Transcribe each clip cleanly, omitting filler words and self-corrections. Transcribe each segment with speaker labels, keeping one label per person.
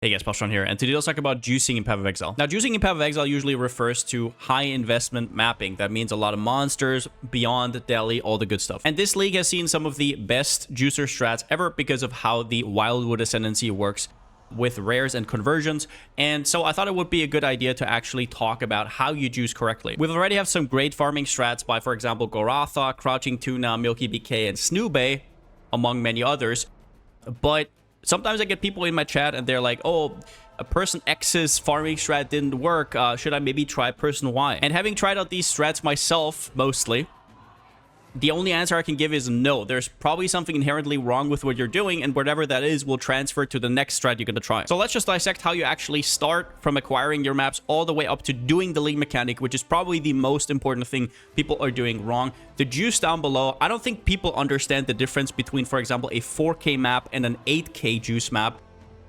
Speaker 1: Hey guys, Palsteron here, and today let's talk about juicing in PoE of Exile. Now, juicing in PoE of Exile usually refers to high investment mapping. That means a lot of monsters, beyond, Delhi, all the good stuff. And this league has seen some of the best juicer strats ever because of how the Wildwood Ascendancy works with rares and conversions. And so I thought it would be a good idea to actually talk about how you juice correctly. We've already have some great farming strats by, for example, Goratha, Crouching Tuna, Milky BK, and Snoobay, among many others. But sometimes I get people in my chat and they're like, oh, a person X's farming strat didn't work. Should I maybe try person Y? And having tried out these strats myself, mostly, the only answer I can give is no. There's probably something inherently wrong with what you're doing, and whatever that is will transfer to the next strat you're going to try. So let's just dissect how you actually start from acquiring your maps all the way up to doing the league mechanic, which is probably the most important thing people are doing wrong. The juice down below, I don't think people understand the difference between, for example, a 4K map and an 8K juice map.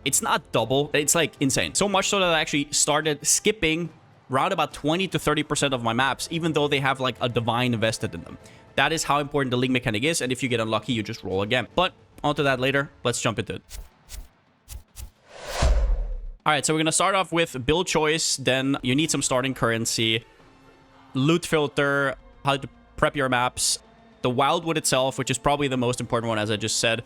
Speaker 1: It's not double. It's like insane. So much so that I actually started skipping around about 20 to 30% of my maps, even though they have like a divine invested in them. That is how important the league mechanic is, and if you get unlucky, you just roll again. But onto that later. Let's jump into it. Alright, so we're going to start off with build choice. Then you need some starting currency, loot filter, how to prep your maps, the Wildwood itself, which is probably the most important one, as I just said,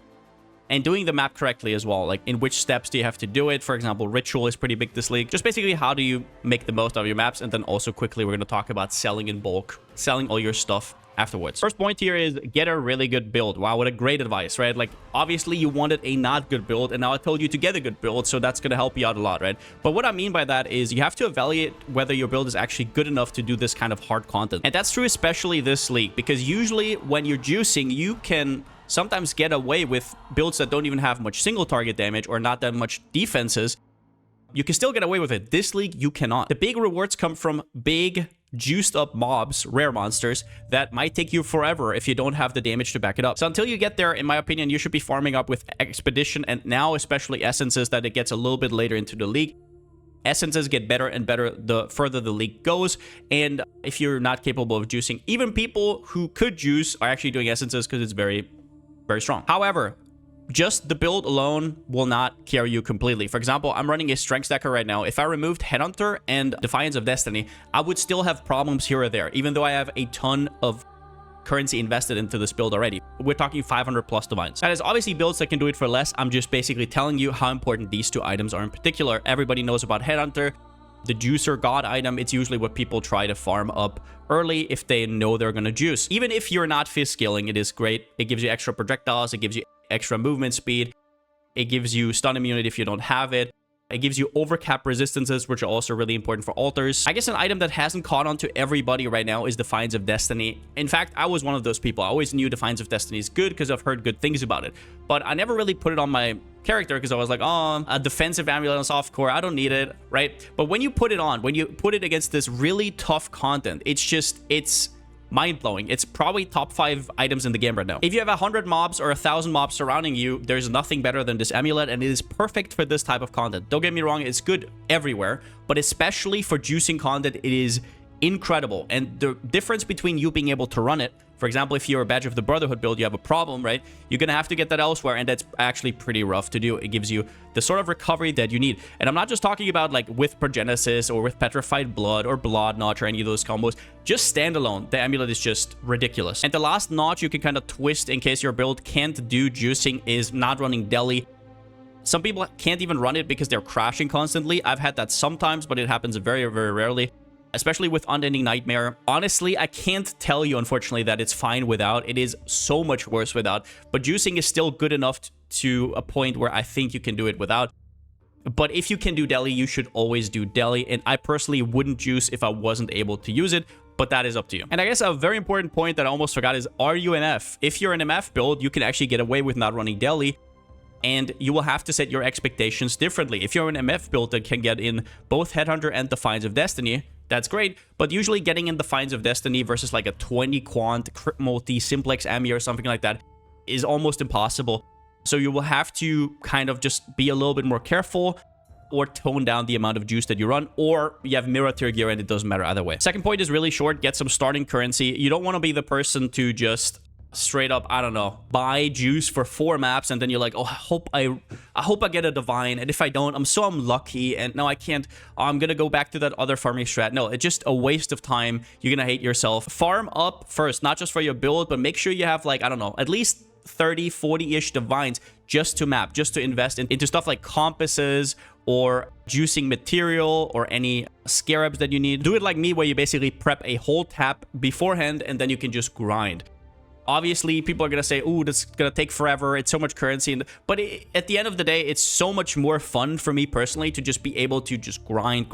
Speaker 1: and doing the map correctly as well. Like, in which steps do you have to do it? For example, ritual is pretty big this league. Just basically, how do you make the most of your maps? And then also quickly, we're going to talk about selling in bulk, selling all your stuff afterwards. First point here is get a really good build. Wow, what a great advice, right? Like, obviously you wanted a not good build, and now I told you to get a good build, so that's gonna help you out a lot, right? But what I mean by that is you have to evaluate whether your build is actually good enough to do this kind of hard content. And that's true especially this league, because usually when you're juicing, you can sometimes get away with builds that don't even have much single target damage or not that much defenses. You can still get away with it. This league, you cannot. The big rewards come from big, juiced up mobs, rare monsters, that might take you forever if you don't have the damage to back it up. So until you get there, in my opinion, you should be farming up with Expedition, and now especially Essences, that it gets a little bit later into the league. Essences get better and better the further the league goes, and if you're not capable of juicing, even people who could juice are actually doing Essences because it's very, very strong. However, just the build alone will not carry you completely. For example, I'm running a strength stacker right now. If I removed Headhunter and Defiance of Destiny, I would still have problems here or there, even though I have a ton of currency invested into this build already. We're talking 500 plus divines. That is obviously builds that can do it for less. I'm just basically telling you how important these two items are in particular. Everybody knows about Headhunter. The Juicer God item, it's usually what people try to farm up early if they know they're going to juice. Even if you're not fizz scaling, it is great. It gives you extra projectiles. It gives you extra movement speed. It gives you stun immunity if you don't have it. It gives you overcap resistances, which are also really important for altars. I guess an item that hasn't caught on to everybody right now is Defiance of Destiny. In fact, I was one of those people. I always knew Defiance of Destiny is good because I've heard good things about it. But I never really put it on my character because I was like, oh, a defensive amulet on softcore, I don't need it, right? But when you put it on, when you put it against this really tough content, it's mind-blowing. It's probably top 5 items in the game right now. If you have 100 mobs or 1,000 mobs surrounding you, there's nothing better than this amulet, and it is perfect for this type of content. Don't get me wrong, it's good everywhere, but especially for juicing content, it is incredible. And the difference between you being able to run it, for example, if you're a Badge of the Brotherhood build, you have a problem, right? You're gonna have to get that elsewhere, and that's actually pretty rough to do. It gives you the sort of recovery that you need. And I'm not just talking about like with Progenesis or with Petrified Blood or Blood Notch or any of those combos. Just standalone, the amulet is just ridiculous. And the last notch you can kind of twist in case your build can't do juicing is not running Delhi. Some people can't even run it because they're crashing constantly. I've had that sometimes, but it happens very, very rarely, especially with Unending Nightmare. Honestly, I can't tell you, unfortunately, that it's fine without. It is so much worse without. But juicing is still good enough to a point where I think you can do it without. But if you can do Delhi, you should always do Delhi. And I personally wouldn't juice if I wasn't able to use it, but that is up to you. And I guess a very important point that I almost forgot is, are you an MF? If you're an MF build, you can actually get away with not running Delhi, and you will have to set your expectations differently. If you're an MF build that can get in both Headhunter and Defiance of Destiny, that's great, but usually getting in Defiance of Destiny versus like a 20 quant crit multi simplex Ami or something like that is almost impossible. So you will have to kind of just be a little bit more careful, or tone down the amount of juice that you run, or you have mirror tier gear and it doesn't matter either way. Second point is really short. Get some starting currency. You don't want to be the person to just straight up, I don't know, buy juice for 4 maps, and then you're like, oh, I hope I get a divine, and if I don't, I'm so unlucky, and no, I can't. I'm gonna go back to that other farming strat. No, it's just a waste of time. You're gonna hate yourself. Farm up first, not just for your build, but make sure you have, like, I don't know, at least 30, 40-ish divines just to map, just to invest into stuff like compasses or juicing material or any scarabs that you need. Do it like me, where you basically prep a whole tap beforehand, and then you can just grind. Obviously, people are going to say, ooh, that's going to take forever. It's so much currency. But at the end of the day, it's so much more fun for me personally to just be able to just grind.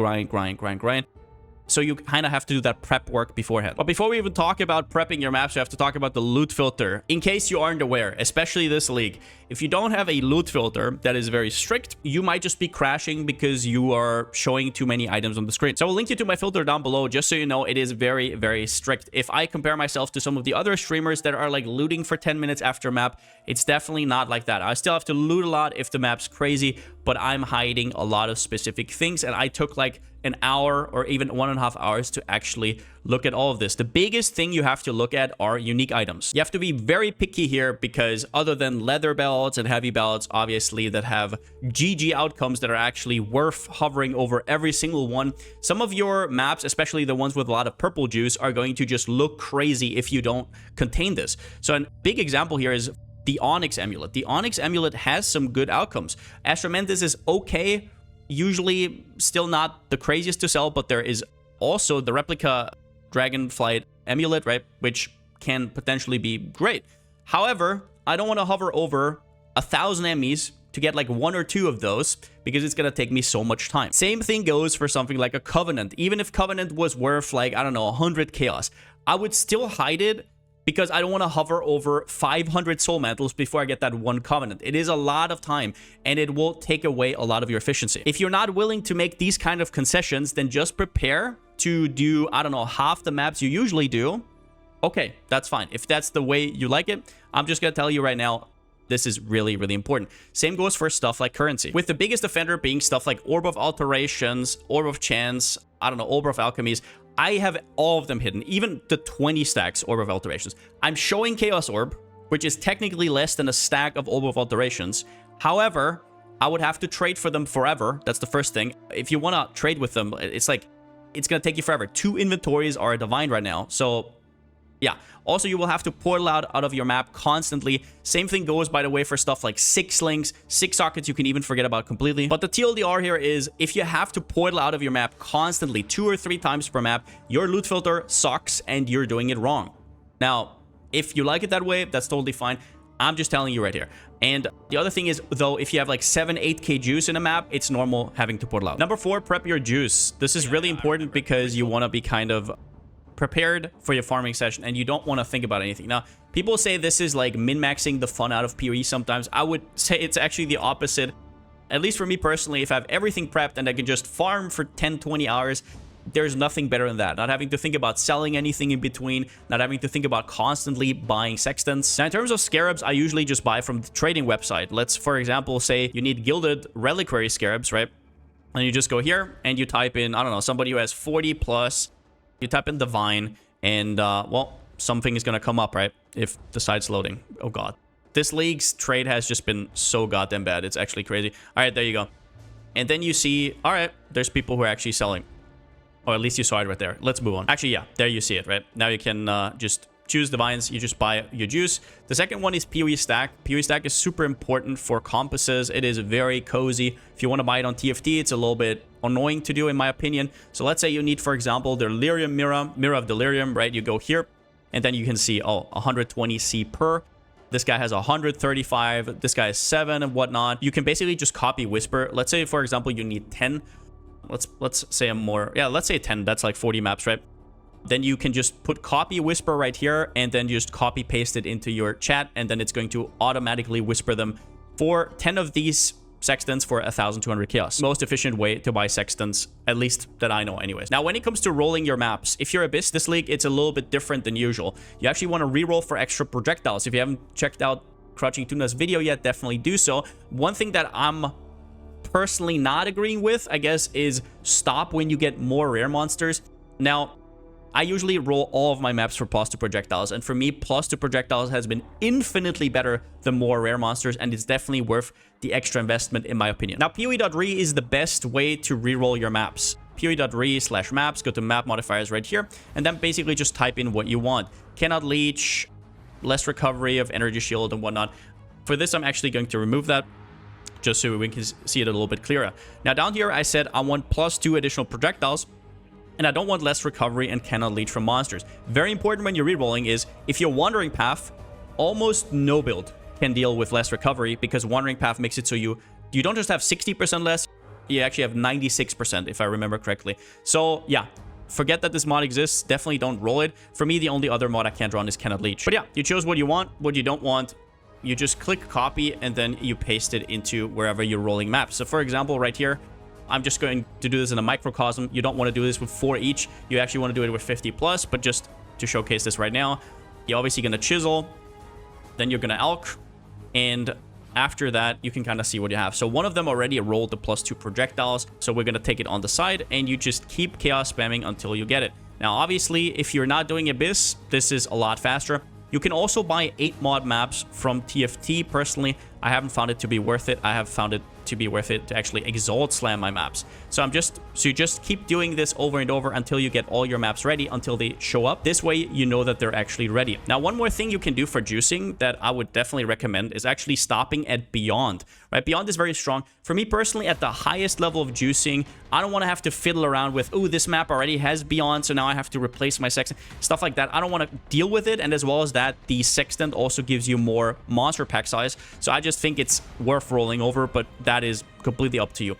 Speaker 1: So you kind of have to do that prep work beforehand. But before we even talk about prepping your maps, you have to talk about the loot filter. In case you aren't aware, especially this league, if you don't have a loot filter that is very strict, you might just be crashing because you are showing too many items on the screen. So I'll link you to my filter down below, just so you know it is very, very strict. If I compare myself to some of the other streamers that are like looting for 10 minutes after a map, it's definitely not like that. I still have to loot a lot if the map's crazy, but I'm hiding a lot of specific things, and I took like an hour or even 1.5 hours to actually look at all of this. The biggest thing you have to look at are unique items. You have to be very picky here, because other than leather belts and heavy belts, obviously, that have GG outcomes that are actually worth hovering over every single one, some of your maps, especially the ones with a lot of purple juice, are going to just look crazy if you don't contain this. So a big example here is the Onyx Amulet. The Onyx Amulet has some good outcomes. Astramentis is okay, usually still not the craziest to sell, but there is also the replica Dragonflight Amulet, right, which can potentially be great. However, I don't want to hover over 1,000 enemies to get like 1 or 2 of those, because it's gonna take me so much time. Same thing goes for something like a Covenant. Even if Covenant was worth like, I don't know, 100 chaos, I would still hide it, because I don't want to hover over 500 soul mantles before I get that 1 Covenant. It is a lot of time, and it will take away a lot of your efficiency. If you're not willing to make these kind of concessions, then just prepare to do, I don't know, half the maps you usually do. Okay, that's fine. If that's the way you like it, I'm just going to tell you right now, this is really, really important. Same goes for stuff like currency. With the biggest offender being stuff like Orb of Alterations, Orb of Chance, I don't know, Orb of Alchemies, I have all of them hidden, even the 20 stacks Orb of Alterations. I'm showing Chaos Orb, which is technically less than a stack of Orb of Alterations. However, I would have to trade for them forever. That's the first thing. If you want to trade with them, it's like, it's going to take you forever. 2 inventories are a divine right now. So yeah. Also, you will have to portal out of your map constantly. Same thing goes, by the way, for stuff like 6 links, 6 sockets you can even forget about completely. But the TLDR here is, if you have to portal out of your map constantly 2 or 3 times per map, your loot filter sucks and you're doing it wrong. Now, if you like it that way, that's totally fine. I'm just telling you right here. And the other thing is, though, if you have like 7-8k juice in a map, it's normal having to portal out. Number 4, prep your juice. This is really important because you want to be kind of prepared for your farming session, and you don't want to think about anything. Now, people say this is like min-maxing the fun out of PoE sometimes. I would say it's actually the opposite. At least for me personally, if I have everything prepped and I can just farm for 10-20 hours, there's nothing better than that. Not having to think about selling anything in between, not having to think about constantly buying sextants. Now, in terms of scarabs, I usually just buy from the trading website. Let's, for example, say you need gilded reliquary scarabs, right? And you just go here and you type in, I don't know, somebody who has 40 plus. You type in divine, and well, something is gonna come up, right? If the site's loading. Oh god, this league's trade has just been so goddamn bad. It's actually crazy. All right, there you go. And then you see, all right, there's people who are actually selling, or at least you saw it right there. Let's move on. Actually, yeah, there you see it, right? Now you can just choose divines. You just buy your juice. The second one is PoE stack. PoE stack is super important for compasses. It is very cozy. If you want to buy it on TFT, it's a little bit annoying to do, in my opinion. So let's say you need, for example, Delirium Mirror of Delirium, right? You go here, and then you can see, oh, 120 C per. This guy has 135. This guy has 7 and whatnot. You can basically just copy Whisper. Let's say, for example, you need 10. Let's say a more, yeah, let's say 10. That's like 40 maps, right? Then you can just put copy Whisper right here, and then just copy paste it into your chat, and then it's going to automatically whisper them for 10 of these sextants for 1,200 chaos. Most efficient way to buy sextants, at least that I know anyways. Now, when it comes to rolling your maps, if you're Abyss, this league, it's a little bit different than usual. You actually want to reroll for extra projectiles. If you haven't checked out Crouching Tuna's video yet, definitely do so. One thing that I'm personally not agreeing with, I guess, is stop when you get more rare monsters. Now, I usually roll all of my maps for +2 projectiles, and for me, +2 projectiles has been infinitely better than more rare monsters, and it's definitely worth the extra investment in my opinion. Now, PoE.re is the best way to reroll your maps. PoE.re/maps, go to map modifiers right here, and then basically just type in what you want. Cannot leech, less recovery of energy shield and whatnot. For this, I'm actually going to remove that, just so we can see it a little bit clearer. Now, down here, I said I want +2 additional projectiles, and I don't want less recovery and cannot leech from monsters. Very important when you're rerolling is, if you're Wandering Path, almost no build can deal with less recovery, because Wandering Path makes it so you don't just have 60% less, you actually have 96%, if I remember correctly. So, yeah, forget that this mod exists. Definitely don't roll it. For me, the only other mod I can't run is cannot leech. But yeah, you chose what you want, what you don't want. You just click copy, and then you paste it into wherever you're rolling maps. So, for example, right here, I'm just going to do this in a microcosm. You don't want to do this with 4 each. You actually want to do it with 50 plus, but just to showcase this right now, you're obviously going to chisel, then you're going to elk, and after that, you can kind of see what you have. So one of them already rolled the +2 projectiles, so we're going to take it on the side, and you just keep chaos spamming until you get it. Now, obviously, if you're not doing Abyss, this is a lot faster. You can also buy 8 mod maps from TFT. Personally, I haven't found it to be worth it. I have found it to be worth it to actually exalt slam my maps. So you just keep doing this over and over until you get all your maps ready, until they show up. This way, you know that they're actually ready. Now, one more thing you can do for juicing that I would definitely recommend is actually stopping at Beyond, right? Beyond is very strong. For me personally, at the highest level of juicing, I don't want to have to fiddle around with, oh, this map already has Beyond, so now I have to replace my Sextant. Stuff like that. I don't want to deal with it, and as well as that, the Sextant also gives you more monster pack size. So I just think it's worth rolling over, but that is completely up to you.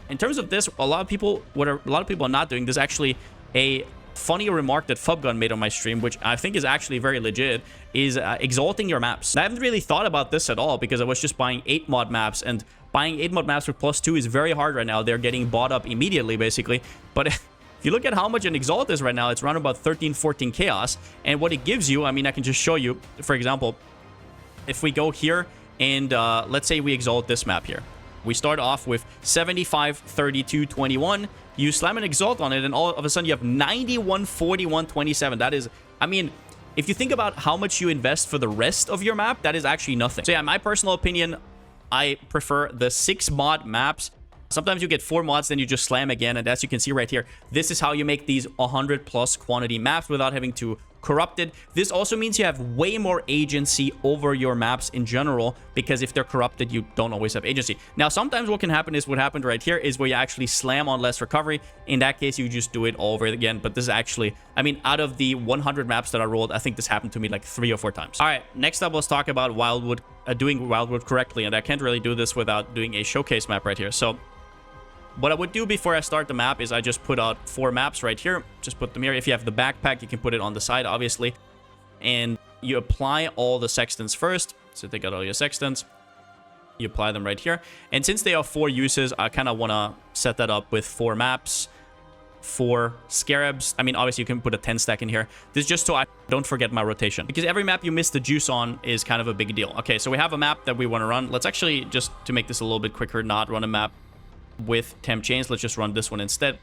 Speaker 1: In terms of this, a lot of people are not doing, there's actually a funny remark that Fubgun made on my stream, which I think is actually very legit, is exalting your maps. I haven't really thought about this at all, because I was just buying 8 mod maps, and buying 8 mod maps for +2 is very hard right now. They're getting bought up immediately, basically. But if you look at how much an exalt is right now, it's around about 13-14 chaos. And what it gives you, I mean, I can just show you, for example, if we go here and let's say we exalt this map here. We start off with 75, 32, 21. You slam an exalt on it, and all of a sudden you have 91, 41, 27. That is, I mean, if you think about how much you invest for the rest of your map, that is actually nothing. So yeah, in my personal opinion, I prefer the 6 mod maps. Sometimes you get 4 mods, then you just slam again. And as you can see right here, this is how you make these 100+ quantity maps without having to corrupt it. This also means you have way more agency over your maps in general, because if they're corrupted, you don't always have agency. Now, sometimes what can happen is what happened right here is where you actually slam on less recovery. In that case, you just do it all over again. But this is actually, I mean, out of the 100 maps that I rolled, I think this happened to me like 3 or 4 times. All right, next up, let's talk about Wildwood, doing Wildwood correctly. And I can't really do this without doing a showcase map right here. So what I would do before I start the map is I just put out 4 maps right here. Just put them here. If you have the backpack, you can put it on the side, obviously. And you apply all the sextants first. So take out all your sextants. You apply them right here. And since they are 4 uses, I kind of want to set that up with 4 maps, 4 scarabs. I mean, obviously, you can put a 10 stack in here. This is just so I don't forget my rotation, because every map you miss the juice on is kind of a big deal. Okay, so we have a map that we want to run. Let's actually, just to make this a little bit quicker, not run a map with temp chains. Let's just run this one instead.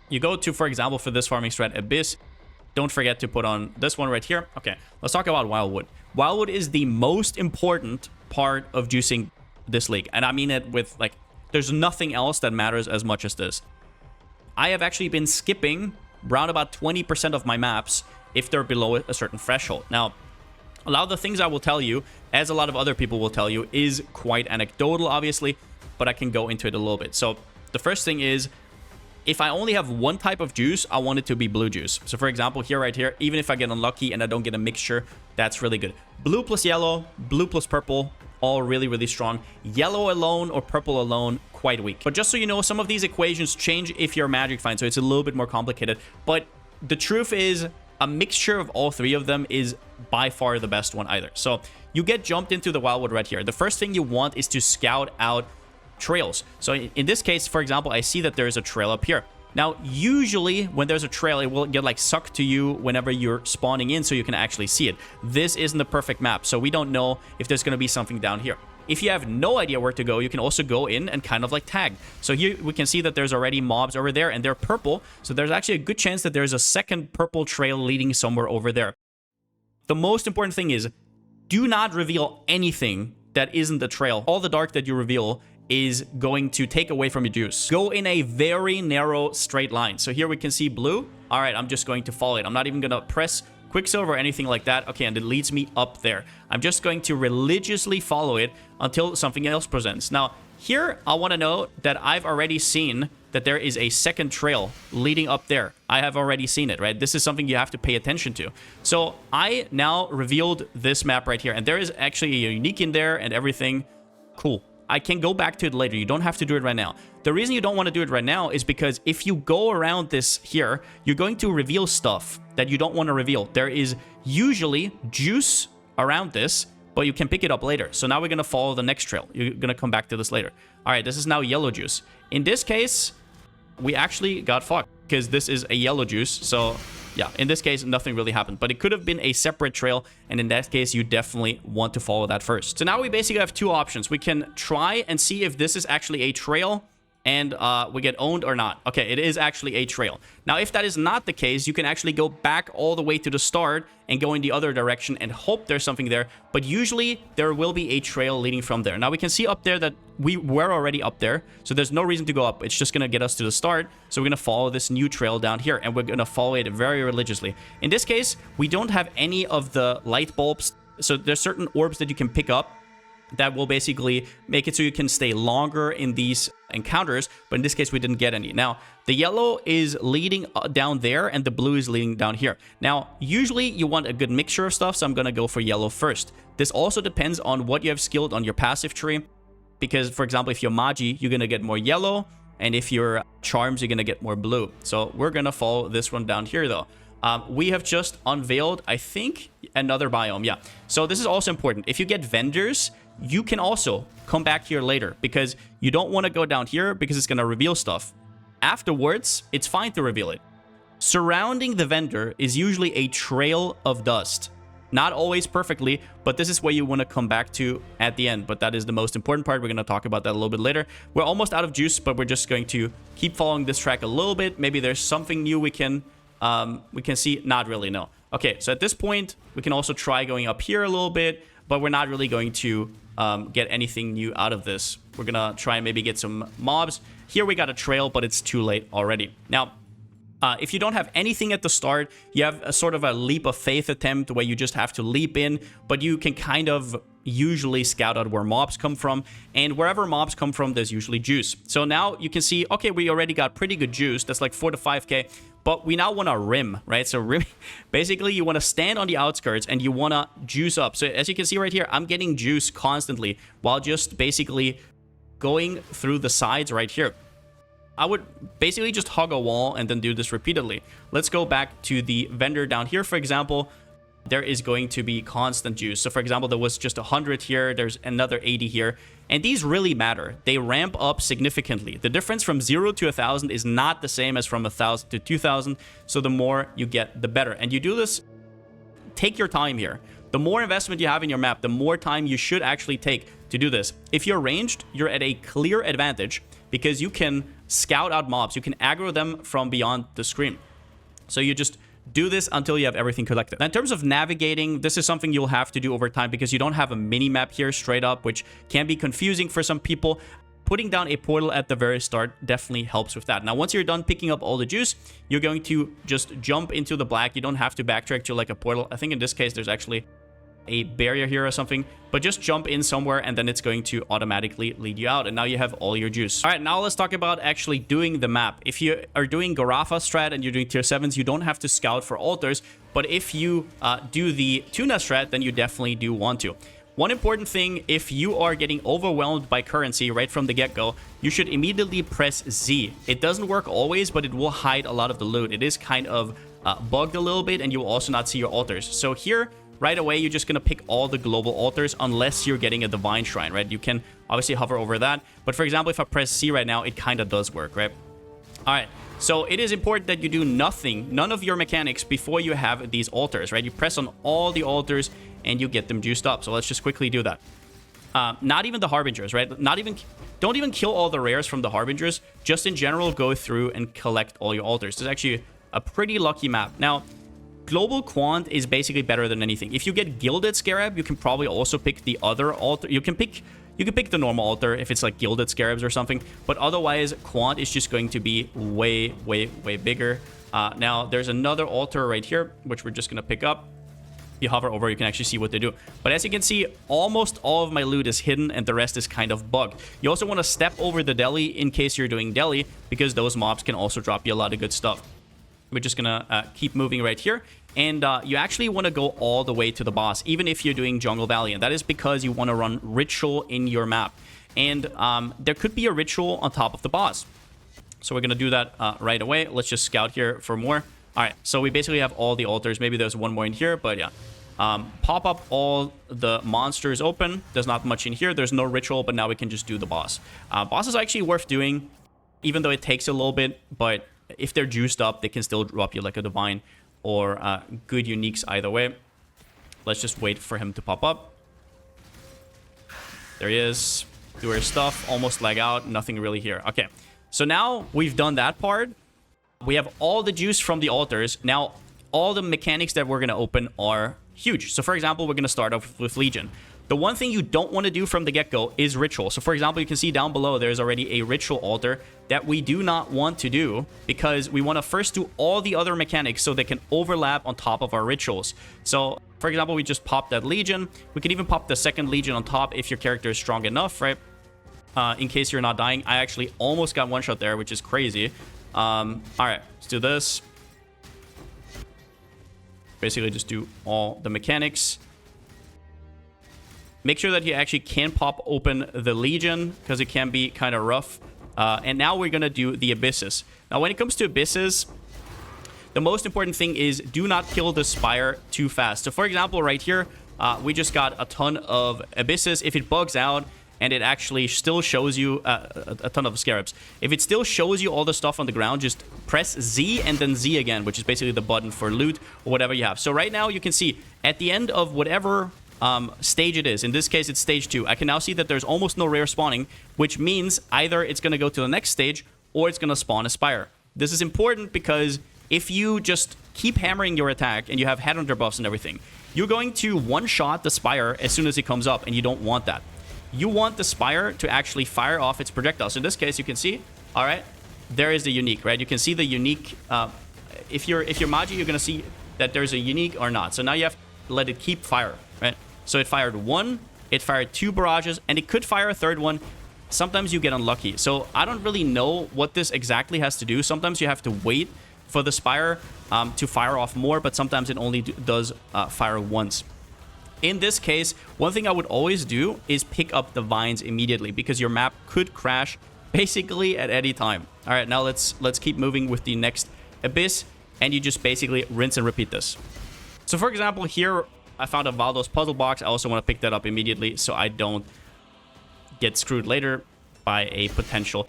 Speaker 1: You go to, for example, for this farming strat, Abyss. Don't forget to put on this one right here. Okay, let's talk about Wildwood. Wildwood is the most important part of juicing this league, and I mean it with, like, there's nothing else that matters as much as this. I have actually been skipping around about 20% of my maps if they're below a certain threshold. Now, a lot of the things I will tell you, as a lot of other people will tell you, is quite anecdotal, obviously, but I can go into it a little bit. So the first thing is, if I only have one type of juice, I want it to be blue juice. So for example, here, right here, even if I get unlucky and I don't get a mixture, that's really good. Blue plus yellow, blue plus purple, all really, really strong. Yellow alone or purple alone, quite weak. But just so you know, some of these equations change if you're Magic Find, so it's a little bit more complicated. But the truth is, a mixture of all 3 of them is by far the best one either. So you get jumped into the Wildwood right here. The first thing you want is to scout out trails. So in this case, for example, I see that there's a trail up here. Now, usually when there's a trail, it will get like sucked to you whenever you're spawning in, so you can actually see it. This isn't the perfect map, so we don't know if there's going to be something down here. if you have no idea where to go, you can also go in and kind of like tag. So here we can see that there's already mobs over there and they're purple. So there's actually a good chance that there's a second purple trail leading somewhere over there. The most important thing is do not reveal anything that isn't the trail. All the dark that you reveal is going to take away from your juice. Go in a very narrow straight line. So here we can see blue. All right, I'm just going to follow it. I'm not even going to press Quicksilver or anything like that. Okay, and it leads me up there. I'm just going to religiously follow it until something else presents. Now, here I want to note that I've already seen that there is a second trail leading up there. I have already seen it, right? This is something you have to pay attention to. So I now revealed this map right here, and there is actually a unique in there and everything. Cool. I can go back to it later. You don't have to do it right now. The reason you don't want to do it right now is because if you go around this here, you're going to reveal stuff that you don't want to reveal. There is usually juice around this, but you can pick it up later. So now we're going to follow the next trail. You're going to come back to this later. All right, this is now yellow juice. In this case, we actually got fucked because this is a yellow juice. So yeah, in this case, nothing really happened. But it could have been a separate trail, and in that case, you definitely want to follow that first. So now we basically have two options. We can try and see if this is actually a trail, and we get owned or not. Okay, it is actually a trail. Now, if that is not the case, you can actually go back all the way to the start and go in the other direction and hope there's something there. But usually, there will be a trail leading from there. Now, we can see up there that we were already up there, so there's no reason to go up. It's just going to get us to the start. So we're going to follow this new trail down here, and we're going to follow it very religiously. In this case, we don't have any of the light bulbs. So there's certain orbs that you can pick up that will basically make it so you can stay longer in these encounters, but in this case we didn't get any. Now the yellow is leading down there and the blue is leading down here. Now usually you want a good mixture of stuff, so I'm gonna go for yellow first. This also depends on what you have skilled on your passive tree, because for example if you're Magi you're gonna get more yellow, and if you're Charms you're gonna get more blue. So we're gonna follow this one down here though. We have just unveiled, I think, another biome. Yeah, so this is also important. If you get vendors, you can also come back here later, because you don't want to go down here because it's going to reveal stuff. Afterwards, it's fine to reveal it. Surrounding the vendor is usually a trail of dust. Not always perfectly, but this is where you want to come back to at the end. But that is the most important part. We're going to talk about that a little bit later. We're almost out of juice, but we're just going to keep following this track a little bit. Maybe there's something new we can see. Not really, no. Okay, so at this point, we can also try going up here a little bit, but we're not really going to get anything new out of this. We're gonna try and maybe get some mobs. Here we got a trail, but it's too late already. Now, if you don't have anything at the start, you have a sort of a leap of faith attempt where you just have to leap in, but you can kind of usually scout out where mobs come from, and wherever mobs come from, there's usually juice. So now you can see, okay, we already got pretty good juice. That's like 4 to 5k, but we now want to rim, right? So rim, basically you want to stand on the outskirts and you want to juice up. So as you can see right here, I'm getting juice constantly while just basically going through the sides right here. I would basically just hug a wall and then do this repeatedly. Let's go back to the vendor down here, for example. There is going to be constant juice. So for example, there was just 100 here. There's another 80 here. And these really matter. They ramp up significantly. The difference from 0 to 1,000 is not the same as from 1,000 to 2,000. So the more you get, the better. And you do this, take your time here. The more investment you have in your map, the more time you should actually take to do this. If you're ranged, you're at a clear advantage because you can scout out mobs. You can aggro them from beyond the screen. So you just do this until you have everything collected. Now, in terms of navigating, this is something you'll have to do over time because you don't have a mini map here straight up, which can be confusing for some people. Putting down a portal at the very start definitely helps with that. Now, once you're done picking up all the juice, you're going to just jump into the black. You don't have to backtrack to like a portal. I think in this case, there's actually a barrier here or something, but just jump in somewhere and then it's going to automatically lead you out, and now you have all your juice. All right, now let's talk about actually doing the map. If you are doing Gorafa strat and you're doing tier 7s, you don't have to scout for altars, but if you do the tuna strat, then you definitely do want to. One important thing, if you are getting overwhelmed by currency right from the get-go, you should immediately press Z. It doesn't work always, but it will hide a lot of the loot. It is kind of bugged a little bit, and you will also not see your altars. So here, right away, you're just going to pick all the global altars unless you're getting a divine shrine, right? You can obviously hover over that. But for example, if I press C right now, it kind of does work, right? All right. So it is important that you do none of your mechanics before you have these altars, right? You press on all the altars and you get them juiced up. So let's just quickly do that. Not even the Harbingers, right? Don't even kill all the rares from the Harbingers. Just in general, go through and collect all your altars. This is actually a pretty lucky map. Now, Global Quant is basically better than anything. If you get Gilded Scarab, you can probably also pick the other altar. You can pick the normal altar if it's like Gilded Scarabs or something. But otherwise, Quant is just going to be way, way, way bigger. Now, there's another altar right here, which we're just going to pick up. If you hover over, you can actually see what they do. But as you can see, almost all of my loot is hidden and the rest is kind of bugged. You also want to step over the deli in case you're doing deli, because those mobs can also drop you a lot of good stuff. We're just gonna keep moving right here. And you actually want to go all the way to the boss, even if you're doing Jungle Valley. And that is because you want to run Ritual in your map. And there could be a Ritual on top of the boss. So we're going to do that right away. Let's just scout here for more. All right, so we basically have all the altars. Maybe there's one more in here, but yeah. Pop up all the monsters open. There's not much in here. There's no Ritual, but now we can just do the boss. Boss is actually worth doing, even though it takes a little bit. But if they're juiced up, they can still drop you like a Divine or good uniques either way. Let's just wait for him to pop up. There he is. Do our stuff. Almost lag out. Nothing really here. Okay, so now we've done that part. We have all the juice from the altars. Now, all the mechanics that we're going to open are huge. So, for example, we're going to start off with Legion. The one thing you don't want to do from the get-go is Ritual. So, for example, you can see down below there's already a Ritual altar that we do not want to do because we want to first do all the other mechanics so they can overlap on top of our Rituals. So, for example, we just popped that Legion. We can even pop the second Legion on top if your character is strong enough, right? In case you're not dying. I actually almost got one shot there, which is crazy. All right, let's do this. Basically, just do all the mechanics. Make sure that you actually can pop open the Legion, because it can be kind of rough. And now we're going to do the Abysses. Now, when it comes to Abysses, the most important thing is do not kill the Spire too fast. So, for example, right here, we just got a ton of Abysses. If it bugs out, and it actually still shows you a ton of scarabs. If it still shows you all the stuff on the ground, just press Z and then Z again, which is basically the button for loot or whatever you have. So right now you can see at the end of whatever stage it is, in this case it's stage 2, I can now see that there's almost no rare spawning, which means either it's going to go to the next stage or it's going to spawn a Spire. This is important because if you just keep hammering your attack and you have headhunter buffs and everything, you're going to one-shot the Spire as soon as it comes up, and you don't want that. You want the Spire to actually fire off its projectiles. So in this case, you can see, all right, there is the unique, right? You can see the unique. If you're Magi, you're going to see that there's a unique or not. So now you have to let it keep fire, right? So it fired 1, it fired 2 barrages, and it could fire a 3rd one. Sometimes you get unlucky. So I don't really know what this exactly has to do. Sometimes you have to wait for the Spire to fire off more, but sometimes it only does fire once. In this case, one thing I would always do is pick up the vines immediately, because your map could crash basically at any time. All right, now let's keep moving with the next Abyss, and you just basically rinse and repeat this. So for example, here I found a Valdos puzzle box. I also want to pick that up immediately so I don't get screwed later by a potential,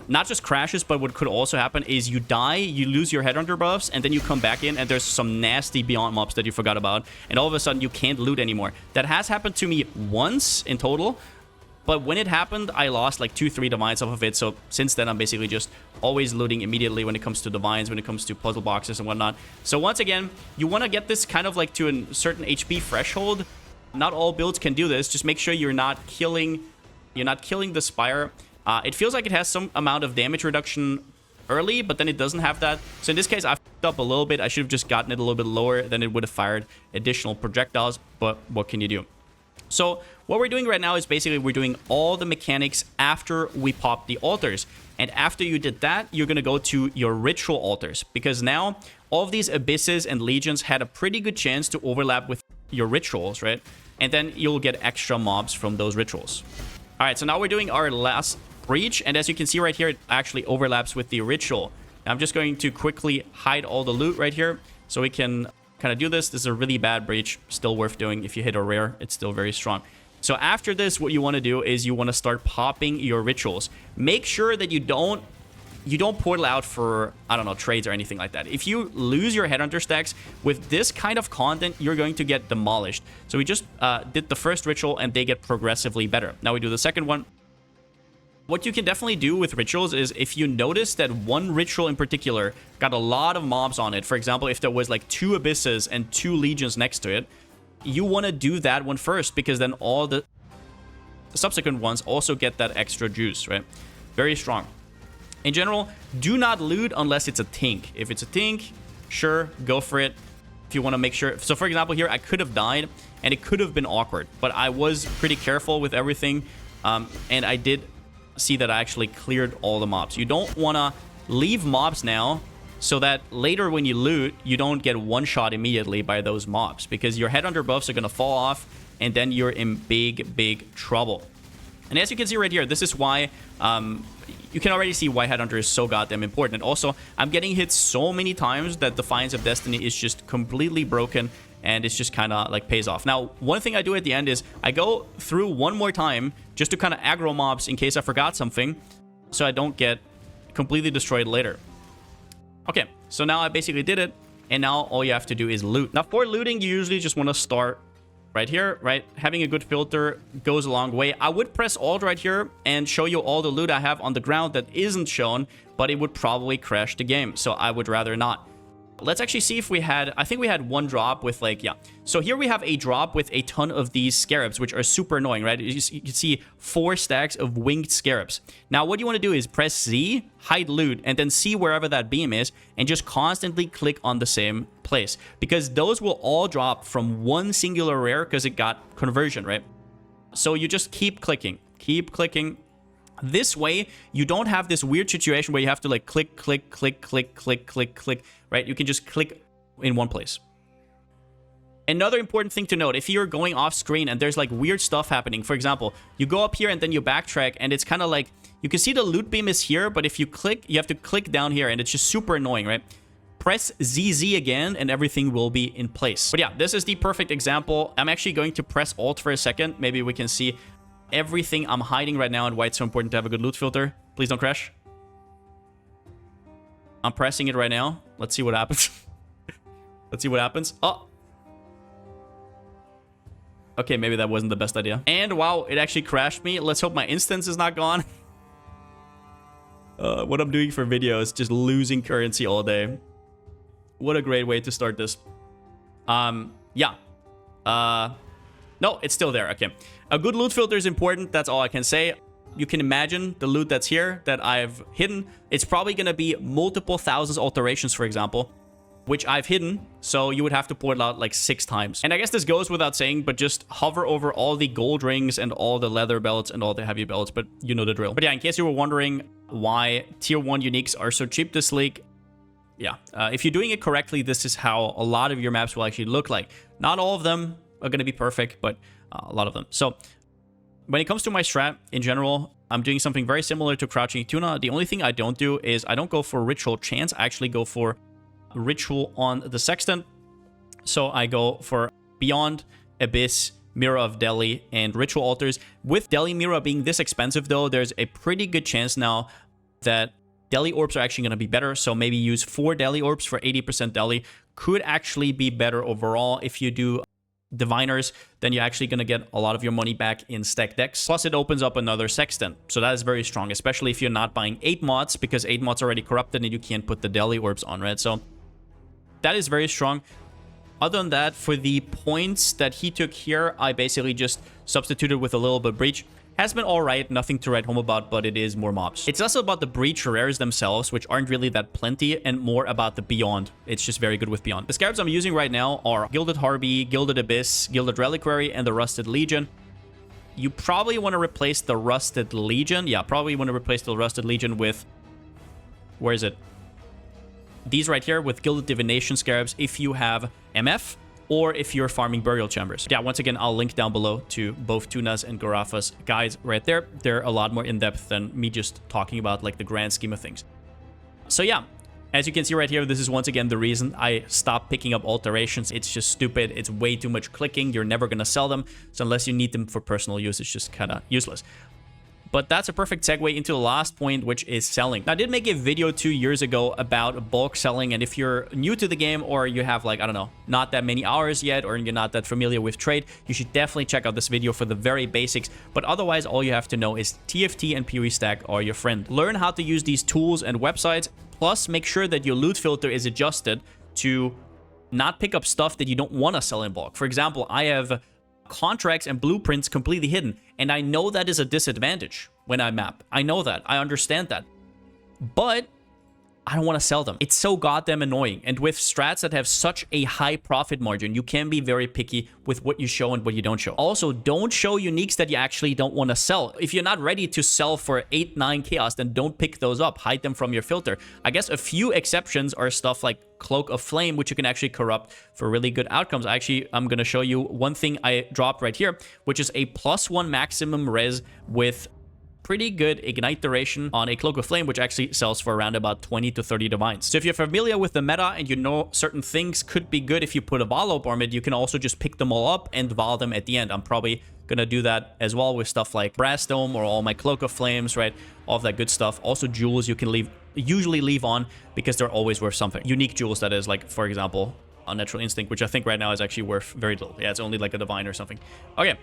Speaker 1: not just crashes, but what could also happen is you die, you lose your headhunter buffs, and then you come back in and there's some nasty Beyond mobs that you forgot about, and all of a sudden you can't loot anymore. That has happened to me once in total, but when it happened, I lost like 2-3 divines off of it. So since then, I'm basically just always looting immediately when it comes to divines, when it comes to puzzle boxes and whatnot. So once again, you want to get this kind of like to a certain HP threshold. Not all builds can do this. Just make sure you're not killing the Spire. It feels like it has some amount of damage reduction early, but then it doesn't have that. So in this case, I fucked up a little bit. I should have just gotten it a little bit lower, then it would have fired additional projectiles, but what can you do? So what we're doing right now is basically we're doing all the mechanics after we pop the altars. And after you did that, you're going to go to your ritual altars, because now all of these Abysses and Legions had a pretty good chance to overlap with your rituals, right? And then you'll get extra mobs from those rituals. All right, so now we're doing our last breach, and as you can see right here, it actually overlaps with the ritual. Now, I'm just going to quickly hide all the loot right here so we can kind of do this. This is a really bad breach, still worth doing. If you hit a rare, it's still very strong. So after this, what you want to do is you want to start popping your rituals. Make sure that you don't you don't portal out for, I don't know, trades or anything like that. If you lose your Headhunter stacks with this kind of content, you're going to get demolished. So we just did the first ritual, and they get progressively better. Now we do the second one. What you can definitely do with rituals is if you notice that one ritual in particular got a lot of mobs on it, for example, if there was like 2 abysses and 2 legions next to it, you want to do that one first, because then all the subsequent ones also get that extra juice, right? Very strong. In general, do not loot unless it's a tink. If it's a tink, sure, go for it. If you want to make sure. So for example, here I could have died and it could have been awkward, but I was pretty careful with everything, and I did see that I actually cleared all the mobs. You don't want to leave mobs now so that later when you loot, you don't get one-shot immediately by those mobs, because your Headhunter buffs are going to fall off, and then you're in big trouble. And as you can see right here, this is why you can already see why Headhunter is so goddamn important. And also, I'm getting hit so many times that Defiance of Destiny is just completely broken, and it's just kind of like pays off. Now, one thing I do at the end is I go through one more time just to kind of aggro mobs in case I forgot something, so I don't get completely destroyed later. Okay, so now I basically did it, and now all you have to do is loot. Now, for looting, you usually just want to start right here, right? Having a good filter goes a long way. I would press Alt right here and show you all the loot I have on the ground that isn't shown, but it would probably crash the game, so I would rather not. Let's actually see if we had, I think we had one drop with like, yeah. So here we have a drop with a ton of these scarabs, which are super annoying, right? You can see 4 stacks of winged scarabs. Now, what you want to do is press Z, hide loot, and then see wherever that beam is, and just constantly click on the same place, because those will all drop from one singular rare because it got conversion, right? So you just keep clicking. This way, you don't have this weird situation where you have to like click, right? You can just click in one place. Another important thing to note, if you're going off screen and there's like weird stuff happening, for example, you go up here and then you backtrack, and it's kind of like, you can see the loot beam is here, but if you click, you have to click down here, and it's just super annoying, right? Press ZZ again and everything will be in place. But yeah, this is the perfect example. I'm actually going to press Alt for a second. Maybe we can see everything I'm hiding right now and why it's so important to have a good loot filter. Please don't crash. I'm pressing it right now. Let's see what happens. Let's see what happens. Oh. Okay, maybe that wasn't the best idea. And wow, it actually crashed me. Let's hope my instance is not gone. What I'm doing for video is just losing currency all day. What a great way to start this. Yeah. No, it's still there. Okay. A good loot filter is important. That's all I can say. You can imagine the loot that's here that I've hidden. It's probably going to be multiple thousands alterations, for example, which I've hidden. So you would have to portal out like 6 times. And I guess this goes without saying, but just hover over all the gold rings and all the leather belts and all the heavy belts. But you know the drill. But yeah, in case you were wondering why tier 1 uniques are so cheap this league, yeah, if you're doing it correctly, this is how a lot of your maps will actually look like. Not all of them are going to be perfect, but a lot of them. So when it comes to my strat in general, I'm doing something very similar to Crouching Tuna. The only thing I don't do is I don't go for Ritual Chance. I actually go for Ritual on the Sextant. So I go for Beyond, Abyss, Mirror of Delhi, and Ritual Altars. With Delhi Mirror being this expensive, though, there's a pretty good chance now that Delhi Orbs are actually going to be better. So maybe use 4 Delhi Orbs for 80% Delhi. Could actually be better overall. If you do Diviners, then you're actually going to get a lot of your money back in stack decks. Plus, it opens up another Sextant. So that is very strong, especially if you're not buying 8 mods, because 8 mods are already corrupted and you can't put the Delhi Orbs on, right? So that is very strong. Other than that, for the points that he took here, I basically just substituted with a little bit Breach. Has been alright, nothing to write home about, but it is more mobs. It's less about the Breach rares themselves, which aren't really that plenty, and more about the Beyond. It's just very good with Beyond. The scarabs I'm using right now are Gilded Harpy, Gilded Abyss, Gilded Reliquary, and the Rusted Legion. You probably want to replace the Rusted Legion. Yeah, probably want to replace the Rusted Legion with... Where is it? These right here with Gilded Divination scarabs if you have MF, or if you're farming Burial Chambers. Yeah, once again, I'll link down below to both Tuna's and Garafa's guides right there. They're a lot more in-depth than me just talking about like the grand scheme of things. So yeah, as you can see right here, this is once again the reason I stopped picking up alterations. It's just stupid. It's way too much clicking. You're never going to sell them. So unless you need them for personal use, it's just kind of useless. But that's a perfect segue into the last point, which is selling. Now, I did make a video 2 years ago about bulk selling, and if you're new to the game or you have like, I don't know, not that many hours yet, or you're not that familiar with trade, you should definitely check out this video for the very basics. But otherwise, all you have to know is TFT and PoE stack are your friend. Learn how to use these tools and websites, plus make sure that your loot filter is adjusted to not pick up stuff that you don't want to sell in bulk. For example, I have contracts and blueprints completely hidden, and I know that is a disadvantage when I map. I know that. I understand that. But I don't want to sell them. It's so goddamn annoying. And with strats that have such a high profit margin, you can be very picky with what you show and what you don't show. Also, don't show uniques that you actually don't want to sell. If you're not ready to sell for 8, 9 chaos, then don't pick those up. Hide them from your filter. I guess a few exceptions are stuff like Cloak of Flame, which you can actually corrupt for really good outcomes. I'm going to show you one thing I dropped right here, which is a +1 maximum res with pretty good ignite duration on a Cloak of Flame, which actually sells for around about 20 to 30 divines. So if you're familiar with the meta and you know certain things could be good if you put a Vol up on it, you can also just pick them all up and Vol them at the end. I'm probably gonna do that as well with stuff like Brass Dome or all my Cloak of Flames, right? All of that good stuff. Also jewels you can usually leave on because they're always worth something. Unique jewels, that is, like, for example, Unnatural Instinct, which I think right now is actually worth very little. Yeah, it's only like a divine or something. Okay.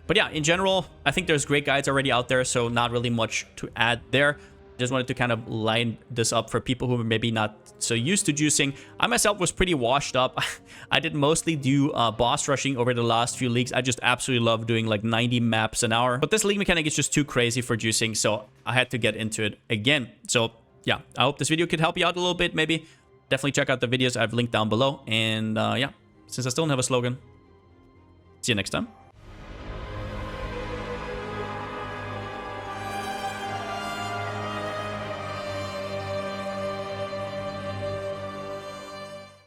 Speaker 1: But yeah, in general, I think there's great guides already out there, so not really much to add there. Just wanted to kind of line this up for people who are maybe not so used to juicing. I myself was pretty washed up. I did mostly do boss rushing over the last few leagues. I just absolutely love doing like 90 maps an hour. But this league mechanic is just too crazy for juicing, so I had to get into it again. So yeah, I hope this video could help you out a little bit, maybe. Definitely check out the videos I've linked down below. And yeah, since I still don't have a slogan, see you next time.